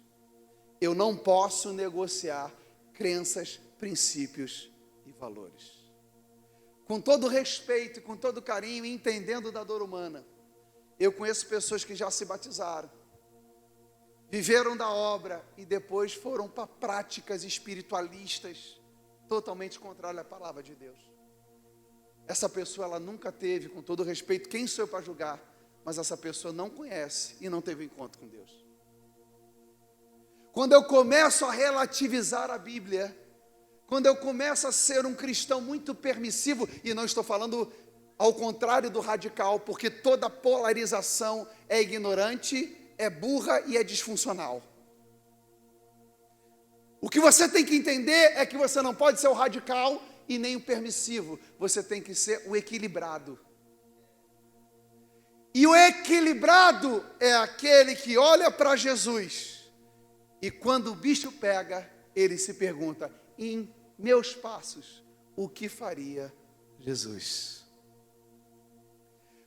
eu não posso negociar crenças, princípios e valores. Com todo respeito e com todo carinho, entendendo da dor humana, eu conheço pessoas que já se batizaram, viveram da obra e depois foram para práticas espiritualistas totalmente contrárias à palavra de Deus. Essa pessoa, ela nunca teve, com todo respeito, quem sou eu para julgar? Mas essa pessoa não conhece e não teve encontro com Deus. Quando eu começo a relativizar a Bíblia, quando eu começo a ser um cristão muito permissivo, e não estou falando ao contrário do radical, porque toda polarização é ignorante, é burra e é disfuncional. O que você tem que entender é que você não pode ser o radical e nem o permissivo, você tem que ser o equilibrado. E o equilibrado é aquele que olha para Jesus e quando o bicho pega, ele se pergunta: em meus passos, o que faria Jesus?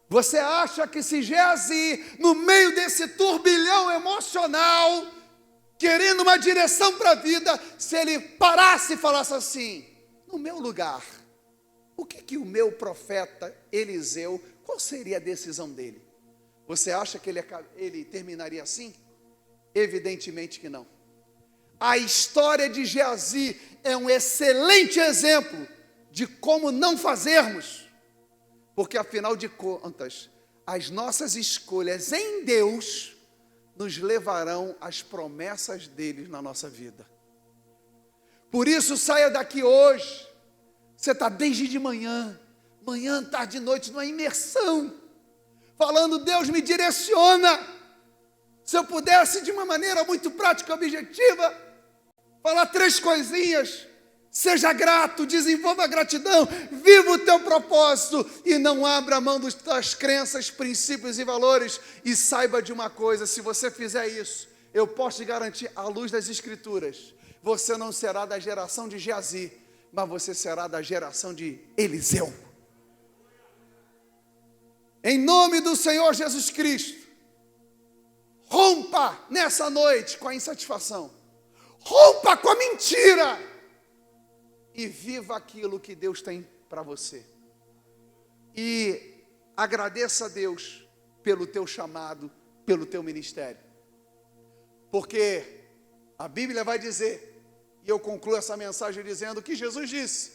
Você acha que se Geazi, no meio desse turbilhão emocional, querendo uma direção para a vida, se ele parasse e falasse assim: no meu lugar, o que o meu profeta Eliseu, qual seria a decisão dele? Você acha que ele terminaria assim? Evidentemente que não. A história de Geazi é um excelente exemplo de como não fazermos. Porque afinal de contas, as nossas escolhas em Deus nos levarão às promessas dele na nossa vida. Por isso, saia daqui hoje. Você está desde de manhã, tarde e noite, numa imersão, falando: Deus me direciona. Se eu pudesse, de uma maneira muito prática e objetiva, falar 3 coisinhas: seja grato, desenvolva a gratidão, viva o teu propósito e não abra mão das tuas crenças, princípios e valores. E saiba de uma coisa: se você fizer isso, eu posso te garantir, à luz das Escrituras, você não será da geração de Geazi, mas você será da geração de Eliseu. Em nome do Senhor Jesus Cristo, rompa nessa noite com a insatisfação, rompa com a mentira e viva aquilo que Deus tem para você. E agradeça a Deus pelo teu chamado, pelo teu ministério. Porque a Bíblia vai dizer, e eu concluo essa mensagem dizendo que Jesus disse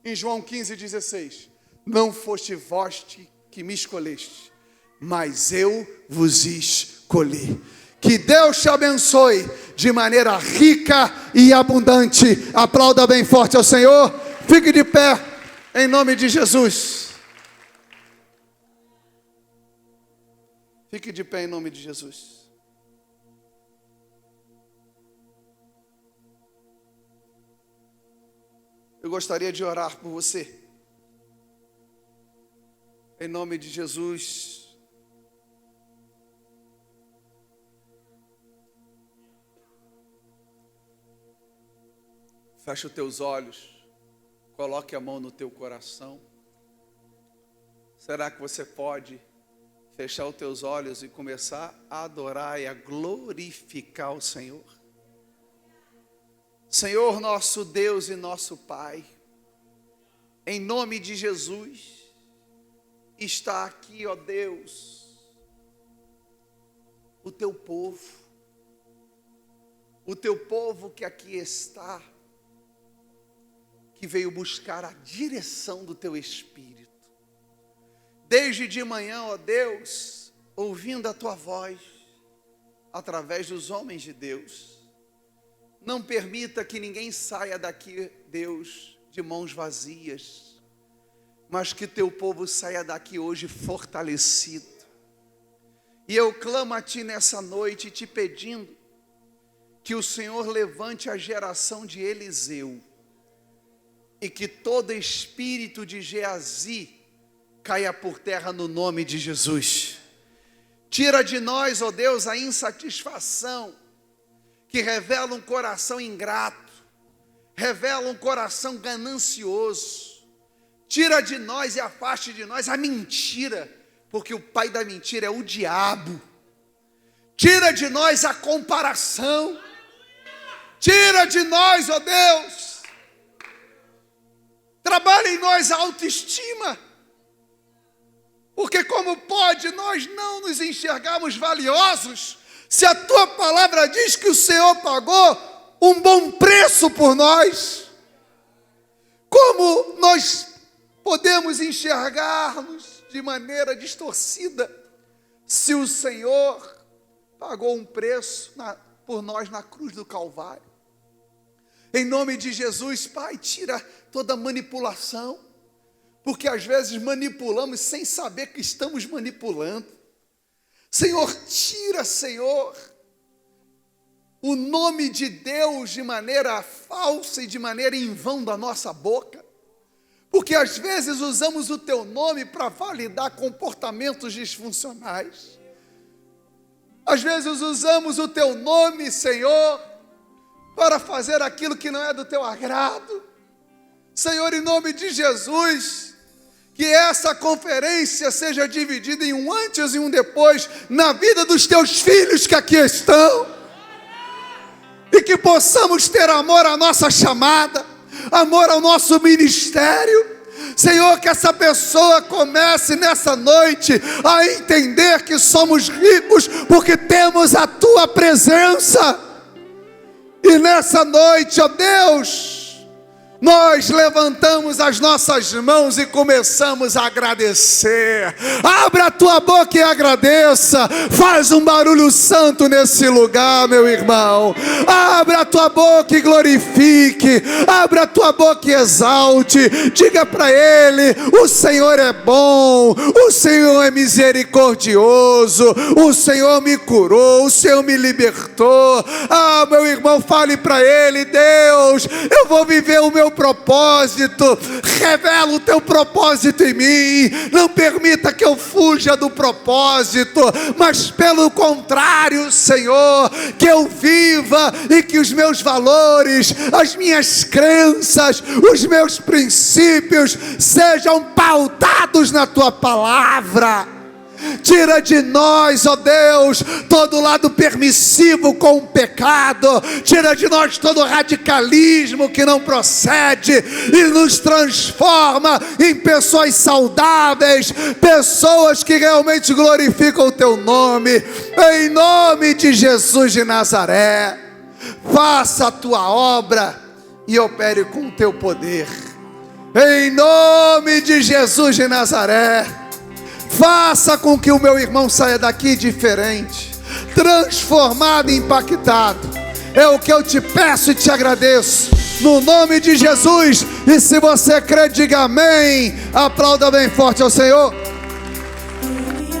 em João 15,16: não foste vós que me escolheste, mas eu vos escolhi. Que Deus te abençoe de maneira rica e abundante. Aplauda bem forte ao Senhor. Fique de pé, em nome de Jesus. Fique de pé em nome de Jesus. Eu gostaria de orar por você. Em nome de Jesus. Feche os teus olhos. Coloque a mão no teu coração. Será que você pode fechar os teus olhos e começar a adorar e a glorificar o Senhor? Senhor, nosso Deus e nosso Pai, em nome de Jesus, está aqui, ó Deus, o teu povo que aqui está, que veio buscar a direção do teu Espírito. Desde de manhã, ó Deus, ouvindo a tua voz, através dos homens de Deus. Não permita que ninguém saia daqui, Deus, de mãos vazias, mas que teu povo saia daqui hoje fortalecido. E eu clamo a ti nessa noite, te pedindo que o Senhor levante a geração de Eliseu, e que todo espírito de Geazi caia por terra no nome de Jesus. Tira de nós, ó Deus, a insatisfação que revela um coração ingrato, revela um coração ganancioso. Tira de nós e afaste de nós a mentira, porque o pai da mentira é o diabo. Tira de nós a comparação. Tira de nós, ó Deus. Trabalha em nós a autoestima. Porque como pode nós não nos enxergarmos valiosos, se a tua palavra diz que o Senhor pagou um bom preço por nós? Como nós podemos enxergar-nos de maneira distorcida, se o Senhor pagou um preço por nós na cruz do Calvário? Em nome de Jesus, Pai, tira toda manipulação, porque às vezes manipulamos sem saber que estamos manipulando. Senhor, tira, Senhor, o nome de Deus de maneira falsa e de maneira em vão da nossa boca, porque às vezes usamos o teu nome para validar comportamentos disfuncionais. Às vezes usamos o teu nome, Senhor, para fazer aquilo que não é do teu agrado. Senhor, em nome de Jesus, que essa conferência seja dividida em um antes e um depois na vida dos teus filhos que aqui estão, e que possamos ter amor à nossa chamada, amor ao nosso ministério. Senhor, que essa pessoa comece nessa noite a entender que somos ricos porque temos a tua presença. E nessa noite, ó Deus, nós levantamos as nossas mãos e começamos a agradecer. Abra a tua boca e agradeça. Faz um barulho santo nesse lugar, meu irmão. Abra a tua boca e glorifique. Abra a tua boca e exalte. Diga para Ele: o Senhor é bom, o Senhor é misericordioso, o Senhor me curou, o Senhor me libertou. Ah, meu irmão, fale para Ele: Deus, eu vou viver o meu propósito. Revela o teu propósito em mim. Não permita que eu fuja do propósito, mas pelo contrário, Senhor, que eu viva e que os meus valores, as minhas crenças, os meus princípios sejam pautados na tua palavra. Tira de nós, ó Deus, todo lado permissivo com o pecado. Tira de nós todo radicalismo que não procede e nos transforma em pessoas saudáveis, pessoas que realmente glorificam o teu nome. Em nome de Jesus de Nazaré, faça a tua obra e opere com o teu poder. Em nome de Jesus de Nazaré, faça com que o meu irmão saia daqui diferente, transformado e impactado. É o que eu te peço e te agradeço, no nome de Jesus. E se você crê, diga amém. Aplauda bem forte ao Senhor.